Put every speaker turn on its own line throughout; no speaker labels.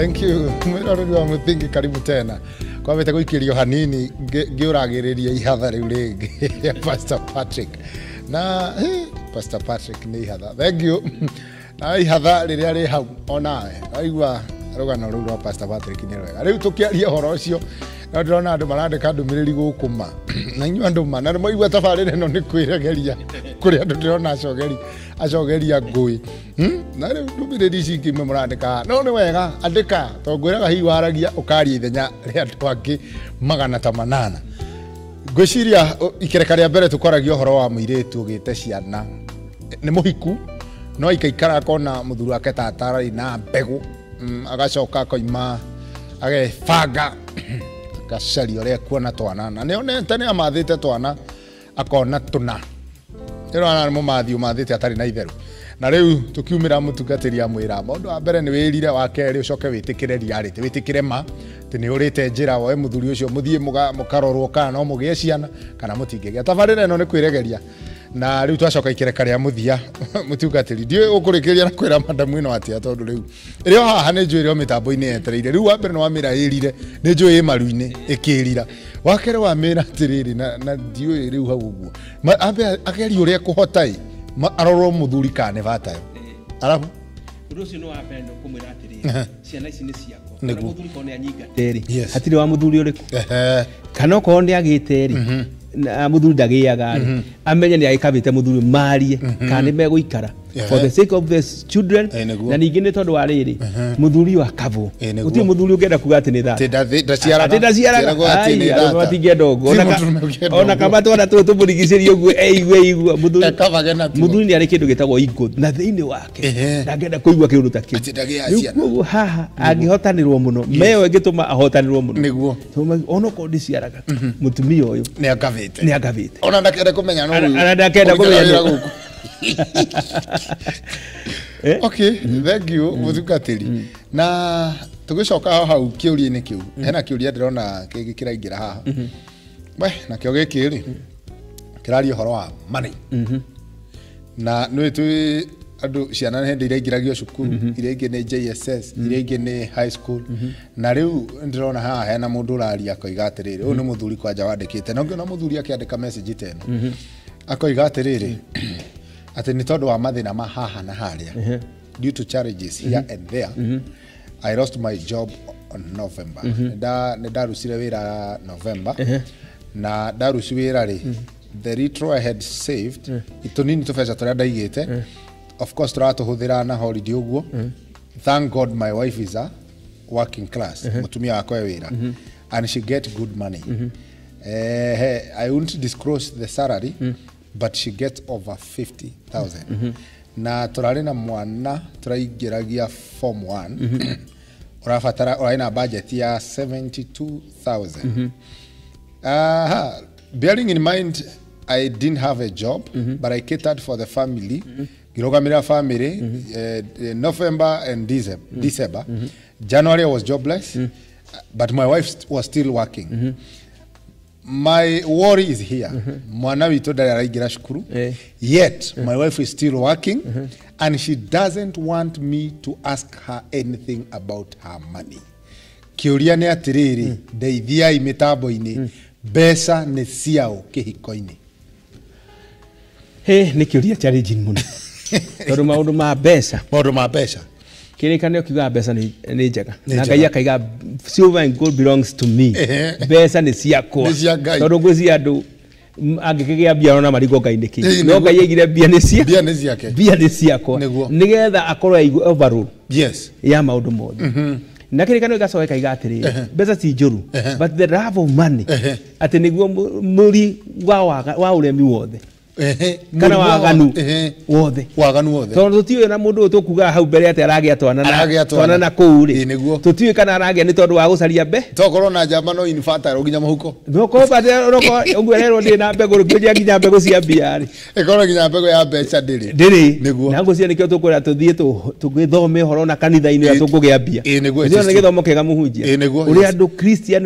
Thank you. Mwiroreri wa Muthingi karibu tena. Kwa mete guikirio hanini ngiuragiriria ihatha riu ringi ya Pastor Patrick. Na Pastor Patrick ni ihatha. Thank you. Na ihatha riria ri hau onawe. Aigua rugano riu rwa Pastor Patrick ni rwega. Riu tukiaria horo ucio na ndona andu marandika ndumiriri gukuma. Na inyu andu mana moigua tabarire no ni Kwiregeria kuri andu ndirona acogeria ngui. Na riu ndumiriri cingi imwe murandika no ni wega andika to ngwiraga hi waragia ukaria ithenya ri andu angi 800. Ngwiciria ikereka ria mbere tukoragia horo wa muiretu ugite ciana ni muhiku no ikaikara kona muthuru wake tatara na mbegu agacoka koima agefanga akacari uria kuona twana na nionete ni amathite twana akona tuna ero ana mumathi umathite atari na itheru na riu tukiumira mutungatiri amwira mundu wa mbere ni wirire wa keri ucoke witikire riarite witikire ma tini urite njira we muthuri ucio muthie mukarorwo kana no mugie ciana kana mutingegia tabarire no ni Kwiregeria na riu twacoka ikereka ria muthia mutungatiri ndio ukurikiria na kwira madamu ino atia tondu riu irio haha ni njwire mitambo-ini etereire riu wa mbere no wamira irire ni njui maru-ini ikirira wakere wa mira atiriri na ndio riu hau uguo ambe akeri uria kuhotai arorwo muthuri kane vatayo arabu
urucio no apendo kumwira atiriri ciana ici ni ciako na muthuri kone anyinga teri hatire wa muthuri uriku kana ko ndi agiteri na muthuri ndagiaga amenya ni aikabite muthuri marie kana meguikara for the sake of the children na ningi ni tondu wa riri muthuri wa kavu uti muthuri ungenda kuga ati ni tha ndaciara matinge ndogo ona kama twana tumurigicirio guo eigwe muthuri ni ari kindu gitagwo ego na thiini wake ndangenda kuigwa kindu ta kiu haha angihotanirwo muno meyo ngituma ahotanirwo muno niguo ona ko ndiciaraga mutumia uyu ni agavite ona ndakenda kumenya no ndakenda kumenya okay thank you mutungatiri na tugicoka hau kiuria-ini kiu hena kiuria ndirona kingi kiraingira haha na kio giki ri kirario horo wa money na no tu andu ciana hende iraingiragio cukuru irengi ni JSS irengi ni high school na riu ndirona haha hena mundu uraria koiga atiriri uyu ni muthuri kwanja wandikite na ngiona muthuri akiandika message teno akoiga atiriri ati ni tondu wa mathina ma haha na haria due to challenges here and there I lost my job on November ne darusire wira November na darusi wira ri the retro I had saved itonini tufeca turia ndaigite of course turatuhuthira na holiday uguo thank God my wife is a working class mutumia wakwa wira and she get good money I won't disclose the salary but she gets over 50,000 na turari na mwana turaingiragia form 1 urafatara uraina budget ya 72,000 bearing in mind I didn't have a job but I catered for the family girogamira family November and December January I was jobless but my wife was still working my worry is here mwana witu ndari araingira cukuru yet my wife is still working and she doesn't want me to ask her anything about her money kiuria ni atiriri ndeithiai mitambo-ini mbeca ni ciao Kihiko-Ini ni kiuria challenging muno tondu maundu ma mbeca kirikanio kiuga mbeca ni njega na Ngai akaiga silver and gold belongs to me mbeca ni ciakwa tondu ngwici andu angikigia bia na marigo Ngai ki no Ngai aigire bia ni ciakwa nigetha akorwo aigua overall ya maundu mothe na kirikanio gacoka kaiga atiri mbeca ti njuru but the love of money ati niguo muri wa uremi wothe kana waganu wothe tondu tutiwe na mundu tukuga hau mbere ati aragia twana na kuuri tutiwe kana aragia ni tondu wa gucaria mbe
tokorwo na njamba no infertile uginya muhuko
noko bade roko ungwererwo ndi na mbegu rukinya nginya mbegu cia biari
ikoro nginya mbegu ya mbeca ndiri
na ngucia nikio tukwira tuthie tugithome horo na kanitha-ini ya tukugia bia ndio ni githomo kega muhunjia uri andu Christians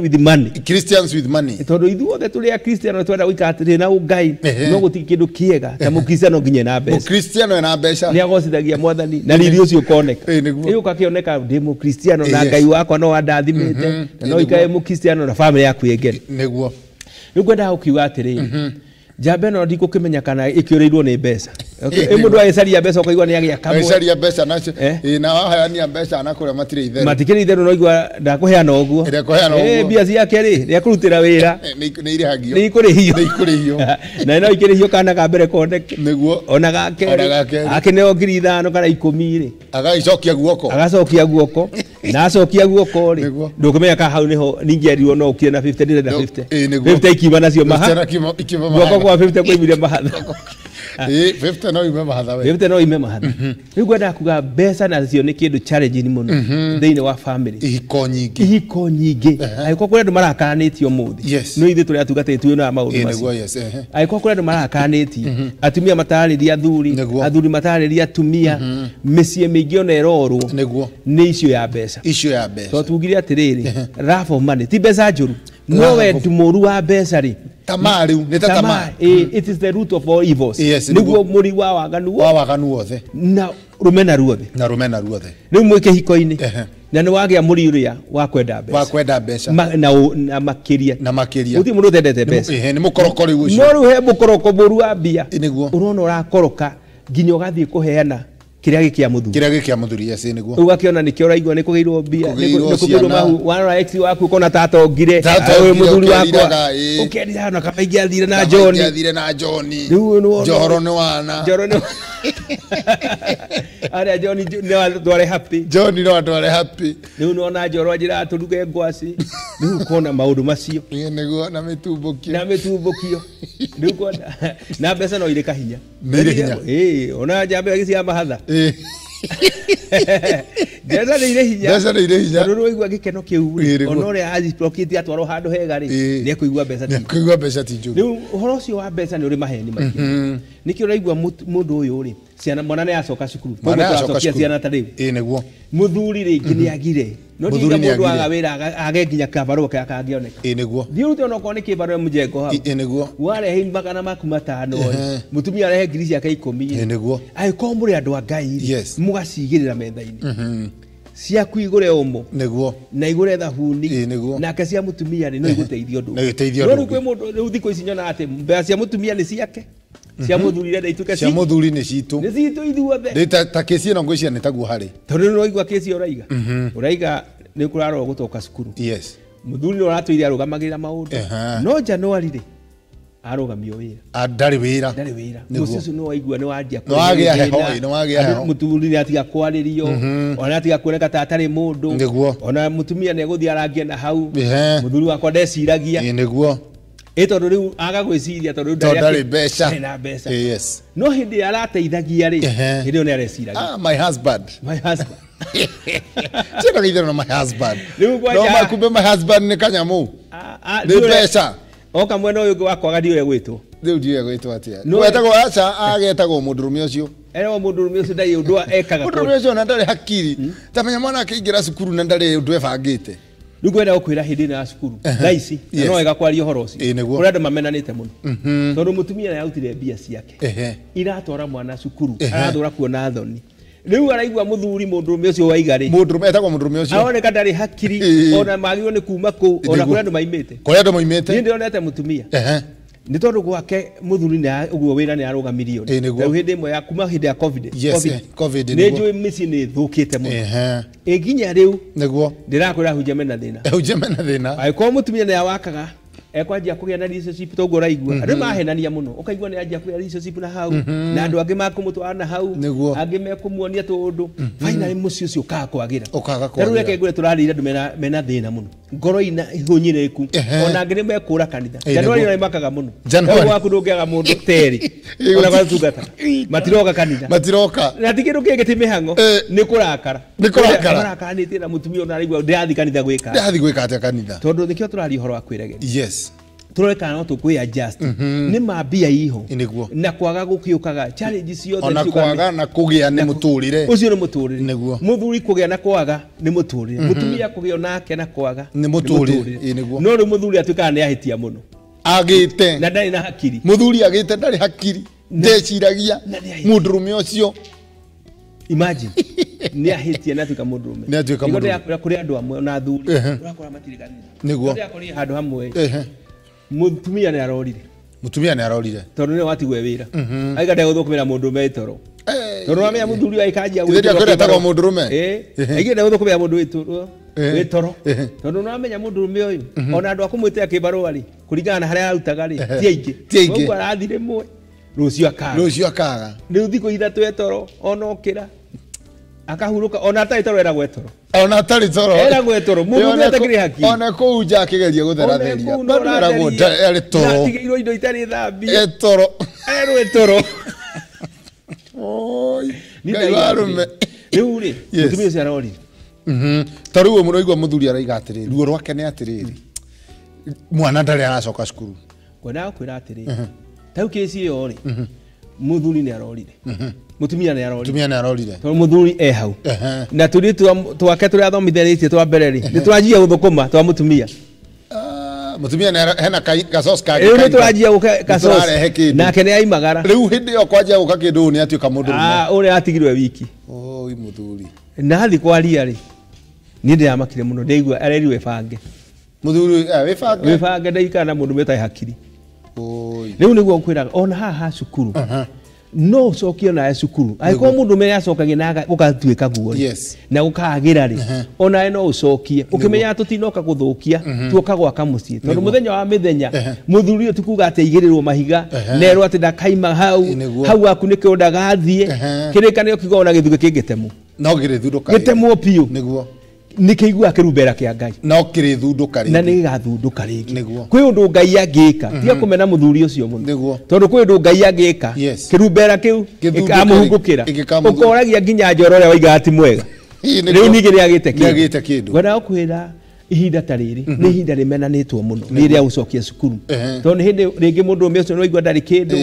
with money
tondu
ithuothe tuli a Christian twenda guikatire na Ngai no gutikire
kindu kiega ta mukristiano nginye na mbeca
mukristiano ena mbeca
ni agocithagia mwathani na riri ucio koneka riu kakioneka ndi mukristiano na ngai wakwa no andathimite na no ikae mukristiano na family yaku yengene
niguo
riu ngwenda gukiuga atiriri jambe no ndikukimenya kana ikioreirwo ni mbeca mundu agecaria mbeca ukaigua ni agia kamwe
agecaria mbeca nacio na wahayania mbeca anakuria matire itherũ
matikiri itherũ no igua ndakuheana uguo mbia ciake ri ria kurutira wira
ni irihagio
ni ikurihio na no ikirihio kana ka mbere koneke
niguo
ona gake akineo 5,000 kana 10 ri agacokia guoko na acokia guoko ri ndukimenya ka hau niho ningerirwo no ukie na 50 na 50 ikiuma nacio maha guoko kwa 50 kuimire mahatha
50 no ime mahatha we
50 no ime mahatha riu gwenda kuga mbeca nacio ni kindu challenge ni muno thiini wa family ihiko nyingi aiko kuri andu marakanitio muthi no ithe turi atugatĩtwo na maundu macio aiko kuri andu marakanitio atumia matarĩria athuri matarĩria atumia mĩciĩ mĩingĩ ona ĩrorwo nĩ icio ya mbeca to tugire atiriri rough of money ti mbeca njũru no we ndumũru wa mbeca ri
tamari neta tamari
it is the root of all evils niguo muri wa waganu wothe na rumena ruothe riu mwike hiko-ini na ni wagia muri uria wa kwenda mbeca na makiria uti mundu tendete mbeca
ni mukorokori ucio
no ruhe mukoroko buru wa mbia urona urakoroka nginya ugathie kuheana kiria gikia muthuri yes niguo ugakiona nikio uraigua ni kugeirwo mbia ni kugirwo mahu wana ex waku kona tata ongire we muthuri wakwa ukendira na kabaigi athire na John Johoro ni wana ara John no tware happy ni unaona Johoro ajira turuge ngwasi ni ukona maundu macio
niguo na
mitumbukio ni ukona na mbeca no ireka hinya ona jambe agisia mahatha Desa ni hinya ruru igwa gikeno kiu onore azi prokiti atwaro handu hega ri ni kuigwa mbeca ti njuru ni uhoro ucio wa mbeca ni uri maheni maingi niki uraigwa mundu uyu ri ciana mwana ni acoka cukuru acokia ciana ta riu
niguo
muthuri ringi ni agire no ndiga mundu aga wira age nginya kabaro ke akangioneka
niguo
thiurute ono ko ni kibaro mujengo hau
niguo
wale he magana maku matano mutumia arehe ngiri ciake 10
niguo
ai ko muri andu a Ngai mugacigirira metha-ini ciaku igure umo
niguo
na igure thabuni na ke cia mutumia ni no iguteithio ndu no kwe mundu riu thiko ici nyona ati mbea cia mutumia ni ciake cia muthuri renda ituke
cia muthuri ni citu
ithuothe
ndita kesi no ngwiciria ni taguo hari
tondu no igwa kesi uraiga ni kuraro gutoka cukuru muthuri no ratwire arugamagira maundu no Januari ri arugamio wira
ndari wira
mucicu no waigua ni wanjia
no wagia heho
muthuri ni atiga kwaririo ona atiga kuoneka ta atari mundu ona mutumia ni guthia arangia na hau muthuri wakwa ndeciragia
niguo
tondu riu aga gwiciria tondu
ndari mbeca
no hindi arateithagia ri hindi ni areciragia
my husband Chino githero my husband no makumbe my husband ni kanyamu ni mbeca
oka mwena uyu wakwaga ndiwe gwitwo
ndiwe gwitwo atia wetagwo acha agetagwo mundurume ucio
mundurume ucio ndai undu ekaga
mundurume ucio na ndari hakiri tamenya mwana akiingira cukuru na ndari undu ebangite
riu gwenda gukwira hindi na cukuru thaici no wega kwaria uhoro ucio uri andu mamenanite muno tondu mutumia ni autire mbia ciake iratwara mwana cukuru arathura kuona thoni riu araigua muthuri mundurume ucio waiga ri
mundurume etagwo mundurume ucio
aoneka ndari hakiri ona magirwo ni kuma ku ona kuri andu maimite ni ndionete mutumia ni tondu gwake muthuri na uguo wira ni arugamirio riu hindi imwe ya kuma hindi ya covid ni njui misi ni thukite muno nginya riu
niguo
ndirakwira hujame na thina aiko mutumia ni awakaga ekwanjia kugia na relationship togo raigua andu mahenania muno ukaigua ni anjia kugia relationship na hau na andu angi makumutwara na hau angi mekumuonia tundu finally muci ucio ukaga kwagira riu reke ngure turarira andu mena thina muno ngoro ina ihunyiriku ona angi ni mekura kanitha Januari ni makaga muno Januari waku ndungiaga mundu teri ona gwatungata matiroka kanitha na tikindu kingi ti mihango ni kurakara marakanite na mutumia ona araigua ndathi kanitha gwika
atia kanitha
tondu nikio turari horo wa Kwiregeria tureka no tukwi adjust ni mabia iho na kwaga gukiukaga challenge ciothe
ona kwaga na kugia ni muturire
ucio ni muturire muthuri kugia na kwaga ni muturire mutumia kugia nake na kwaga
ni muturire
no ri muthuri atuika ni ahitia muno
agite
na ndari na hakiri
muthuri agite ndari hakiri ndeciragia mundurume ucio
imagine ni ahitie na tuka mundurume
ni atuika mundurume
kuri andu amwe na athuri urakora matiriganira
niguo
kuri handu hamwe mutumia ni arorire
tondu
ni watigwe wira aiga ndego thukumira mundurume itoro tondu amenya muthuri aikajia
gwithira kwenda tago mundurume
aiga ndego thukumira mundu itoro tondu no amenya mundurume uyu ona andu akumwite kibaru ari kuringana na haria arutaga ri tiaingi ngo arathire mwe rucio akaga riu thiko ithatu etoro onokira akahuruka ona atari toro era gwetoro era gwetoro mundu atakiri haki
ona ko uja akigeria gutheratheria bara gunda ari toro
atigirwo indo itari thambi
etoro
oi
ni ndarume
riu ri mutumia ucio arori
tariu muroigwa muthuri araiga atiriri ruo rwake ni atiriri mwana ndari aracoka cukuru
kwenda kwira atiriri tau kesi iyo ri muthuri ni arorire mutumia ni arorire to muthuri hau na turi twake turi athomithanĩtie twa mbere ri ni twanjia guthukuma twa mutumia
mutumia hena gasos ka
ni twanjia gasos nake ni aimagara
riu hindi yo kwanjia guka kindu ni atuika mundu
uri atigirwe wiki
oi muthuri
na athi kwaria ri ni ndiramakire muno ndeigua areriwe bange
muthuri
webange ndaikana mundu metai hakiri
oi
riu niguo kwiraga ona haha cukuru no cokio na cukuru aiko mundu me acokagia na gukatuika guo na gukagira ri ona no ucokie ukimenya tutinoka guthukia tuoka gwaka mucii tondu muthenya wa mithenya muthuri tukuga ati igirirwo mahiga nerwo ati ndakaima hau akunike ndagathie kirikanio kigona githuke kingetemu
no girithunduka
gitemu piu
niguo
nikigua kirumbera kia Ngai
no kirithunduka ringi
na nigathunduka ringi kwi undu Ngai angika tiga kumena muthuri ucio muno tondu kwi undu Ngai angika kirumbera kiu ikamuhungukira ukoragia nginya njoro ria waiga ati mwega riu nigire agite kindu gwenda kwira ihinda tariri ni ihinda rimenanitwo muno ni ria ucokia cukuru tondu hindi ringi mundu ucio no igwa ndari kindu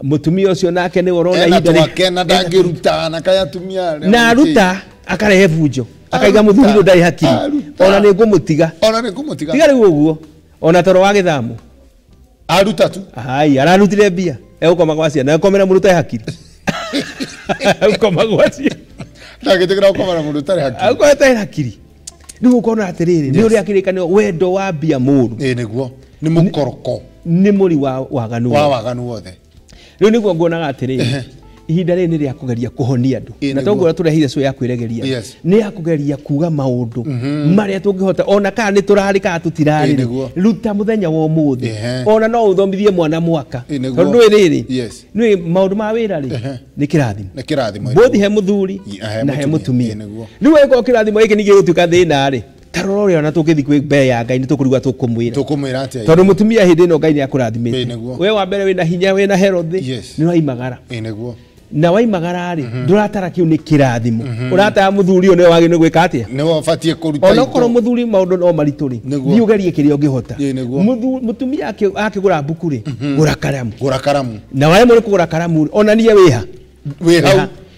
mutumia ucio nake ni urona ihinda
na ndangiruta na kaya tumia
na ruta akarehe bunjo akaiga muthuri ndo ndari hakiri ona ni ngumutiga tiga riu uguo ona toro wa githamu
aruta tu
ai ararutire mbia egukoma gwacia na komera mundu tai hakiri egukoma gwacia
ndagitigira gukomera mundu tai hakiri
agukoma tai hakiri riu ukona atiriri ni uri akirikanio wendo wa mbia mundu
niguo ni mukoroko
ni muri wa waganu
wothe
riu niguo nguonaga atiriri ihinda rĩrĩ nĩ rĩa kũgeria kũhonia andũ na toguo tũrehire show ya Kwiregeria nĩ ya kũgeria kuga maũndũ marĩa tũngĩhota ona kana nĩ tũrarĩ kana tũtirarĩ ruta mũthenya wa ũmũthĩ ona no ũthomithie mwana mwaka tondũ rĩrĩ nĩ maũndũ ma wĩra rĩ nĩ kĩrathimo both he mũthuri na he mũtumia rĩu ĩko kĩrathimo gĩkĩ ningĩ gũtuĩka thĩna rĩ taroro ria na tukithi kwi mbere ya Ngai ni tukurigwa tukumwira
atia
tondu mutumia hindi no Ngai ni akurathimite we wa mbere wina hinya wina herothi ni waimagara
niguo
na waimagara ri nduratara kiu ni kirathimo urata muthuri one wagi ni gwika atia
ni wafatie kuruta
ona korwo muthuri maundu no marituri ni ugerie kiria ungihota mutumia akigura buku ri gura karamu na wae muri kugura karamu ona nie wiha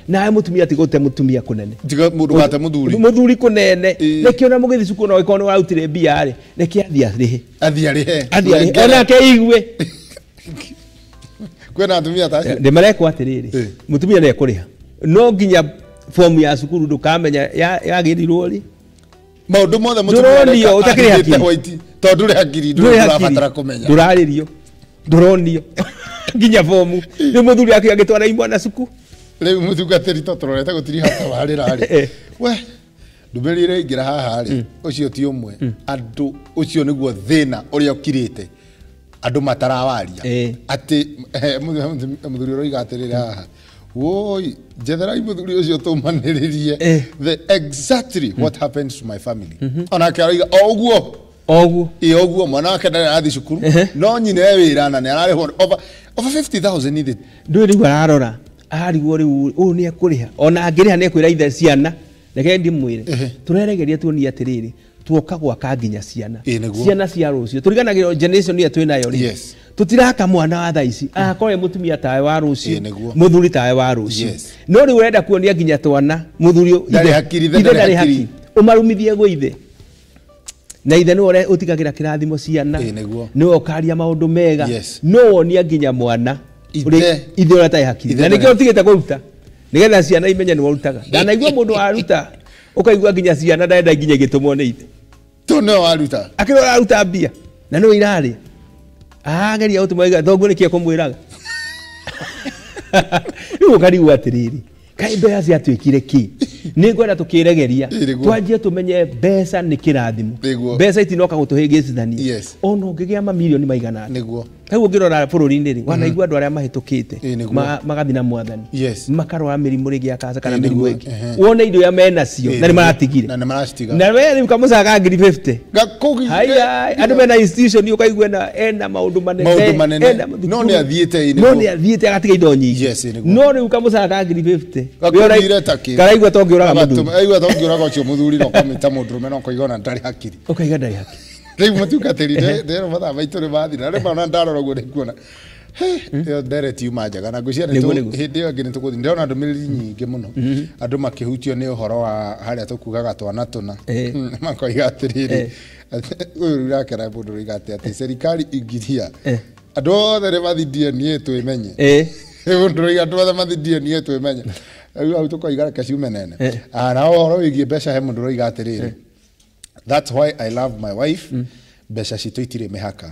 na mutumia tigote mutumia kunene
tiga mundu wate
muthuri kunene nekiona mugithi cuku no ikono warutire mbia ri neki
athiarihe
ona ke igwe
kwena atumia tacio
ndimarekwa atiriri mutumia ne kuriha no nginya form ya cukuru ndukamenya yagirirwo ri
maundu mothe mutumia
utakiri hakiri
tondu ri hakiri ndurabatara kumenya
nduronio nginya form ni muthuri akigitwara imwana cukuru
riu muthugatiri totororete gutiri hata warira ri we ndumerire ingira haha ri ucio ti umwe andu ucio niguo thina uria ukirite andu matarawaria ati muthuri roiga atirira haha woi jethera muthuri ucio tumaniririe the exactly what happens to my family ona kariga oguo mwana wake ndari athi cukuru no nyine wira na ni arari over 50,000 ithe
nduri ararora arigwo riu u ni ekuriha ona angiriha ni ekwira ithe ciana reke ndimwire tureregeria tuonia atiriri tuoka gwaka nginya ciana cia rucio turiganagiro generation ya twinayo ri tutiraka mwana wa thaici akore mutumia tawe wa rucio muthuri tawe wa rucio no ri urenda kuonia nginya twana muthuri
ndari hakiri
umarumithie gwe ithe na ithe no ore utigagira kirathimo ciana no okaria maundu mega no ni nginya mwana ithe ora tai hakiri na nikio utigite kuruta nigetha ciana imenya ni warutaga ndanaigua mundu aruta ukaigua nginya ciana ndaenda nginya gitumwo ni ithe
to no waruta
akirora aruta mbia na no irari geria utumaiga thoguo nikie kumwiraga ni ukariu atiriri kai mbea cia twikire ki ni ngwenda tukiregeria twanjie tumenye mbeca ni kirathimo mbeca itinoka gutuhingicithania ono ngigia mamilioni maigana
niguo
kai ngirora bururi-ini ri wanaigua andu aria mahitukite magathi na mwathani makarora mirimu rigi akaca kana mirimu ingi wone indo ya mena cio na ni maratigire na we ni kamucaga 50
gakugi
haya andu mena institution ukaigua na ena maundu manene
no ni
athiite agatiga indo nyingi no ni kamucaga 50 karaigua tongiuraga muthuri
aigua tongiuraga ucio muthuri no kamita mundurume no koigona ndari hakiri
ukaiga ndari hakiri
riu mutungatiri ndero mathaa maitu ni mathira riu na ndarora guo ndikuona yo ndere tiuma njaga na ngucia ni hindi yo ngi nitukuthi ndona ndumiriri nyingi muno andu makihutio ni uhoro wa haria tukugaga twana tuna makoiga atiriri uyu rakera mundu rigate ati serikali ingiria andu othe ni mathindie nie twimenye mundu rigate othe mathindie nie twimenye au tukoiga kaciume nene na uhoro wigie mbeca he mundu roiga atiriri. That's why I love my wife. Besha citå itire mihaka.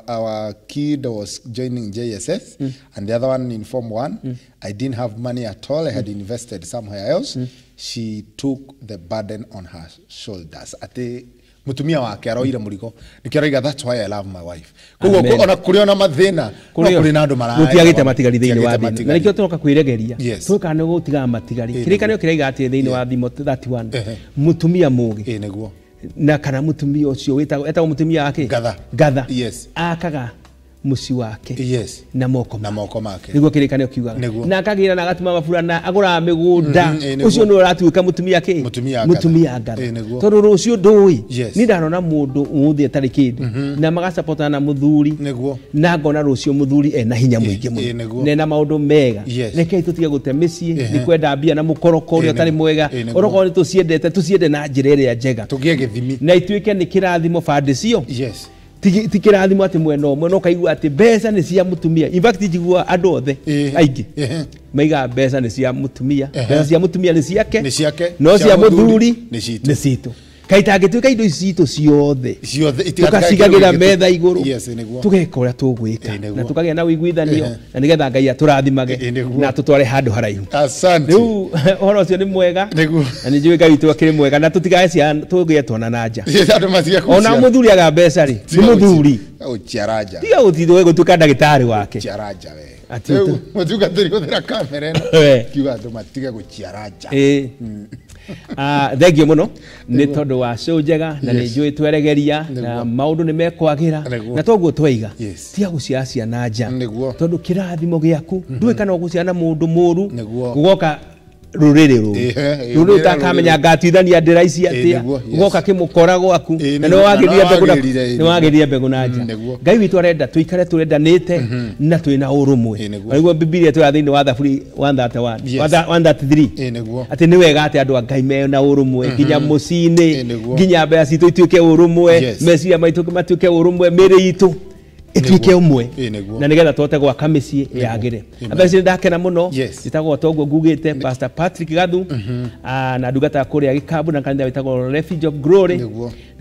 Our kid was joining JSS and the other one in Form 1. I didn't have money at all. I had invested somewhere else. She took the burden on her shoulders. Ate mutumia wake aroire murigo nikiroiga that's why I love my wife. Kugo ona kuri ona mathina kuri na andu mara
gutiagite matigari thiini wa thimo na nikio turoka kwiregeria tuka ne gutiga matigari kirikano kiraiga ati thiini wa thimo 31 mutumia mugi
niguo
na kana mutumia ucio weta mutumia wake gatha akaga muci wake na moko make niguo kirikano kiuga na akagira na agatuma mabura na agura migunda ucio no ratuika mutumia ke mutumia gatha tondu rucio ndui ni ndarona mundu umuthi atari kindu na magasapota na muthuri na ngona rucio muthuri ena hinya muingi muno nena maundu mega rekei tutige gute micii ni kwenda mbia na mukoroko uri atari mwega oroko ni tuciende na njira iria njega
tugie githimi
na ituike ni kirathimo bande cio tikirathimo ati mweno no kaigua ati mbeca ni cia mutumia in fact njigua andu othe aingi maiga mbeca ni cia mutumia mbeca cia mutumia ni ciake no cia muthuri ni citu kaitangituika indo citu ciothe tukacigagira metha iguru tugeka uria tugwika na tukagia na wiguithanio na nigetha Ngai aturathimage na tutware handu haraihu.
Asante.
Riu horo cio ni mwega na ni njui Ngai witu akiri mwega na tutigae cia tugie twana nanja ona muthuri aga mbeca ri ni muthuri
uciaraja
tiga utithwe gutuka ndagitari wake
uciaraja we ati mutungatiri guthira kamera ino kiuga andu matiga guciaraja
thank you muno ni tondu wa show njega na ni njui tweregeria na maundu ni mekwagira na toguo twaiga tiga guciara ciana nja tondu kirathimo giaku ndui kana guciara mundu muru gugoka ruriri ru utakamenya ngatithania ndira ici atia gugoka kimukora gwaku na no wagiria mbegu na nja. Ngai witu arenda tuikare turendanite na twina urumwe niguo Biblia tu thiini wa Thaburi 133 ati ni wega ati andu a Ngai me na urumwe nginya mucini nginya mbea citu ituike urumwe meciria maitu matuike urumwe miri itu ituike umwe na nigetha twote gwaka micii yagire abeci ndakena muno itagwo toguo ngugite Pastor Patrick Gathu na ndugata kuria Gikambu na kanitha witagwo Refuge of Glory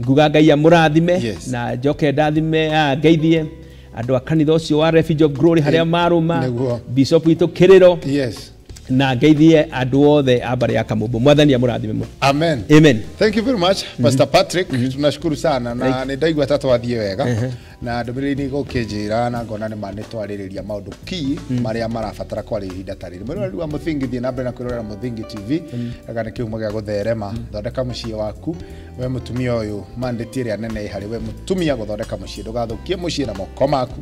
nguga Ngai amurathime na njoke ndathime ngeithie andu a kanitha ucio wa Refuge of Glory haria maruma Bishop witu Kiriro na ngeithie andu othe abari ya Kamumbu. Mwathani amurathime muno.
Amen.
Amen.
Thank you very much Pastor Patrick. Tunashukuru sana na ni ndaigua tatwathie wega na ndumiriri ni gukijira na ngona ni manitwaririria maundu ki maria marabatara kwari ihinda tariri mwiri wa muthingi thie na mbere na kwirorera Muthingi TV kana kiumo gia gutherema thondeka mucii waku we mutumia uyu manditire anene hari we mutumia guthondeka mucii ndugathukie mucii na moko maku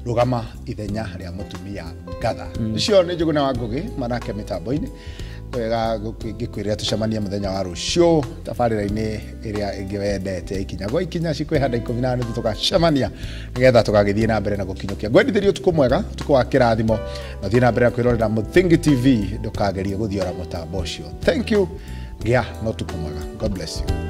rugama ithenya ria mutumia ngatha icio ni njuguna wa Ngugi manake mitambo-ini wega ngikwiria tucemania muthenya wa rucio tabarira-ini iria ingi wendete ikinya cikwihanda 14 tukacemania nigetha tukagithie na mbere na gukinyukia ngwendithirio tuku mwega tuku wa kirathimo na thie na mbere na kwirorera Muthingi TV ndukagerie guthiora mutambo ucio. Thank you gia no tuku mwega. God bless you.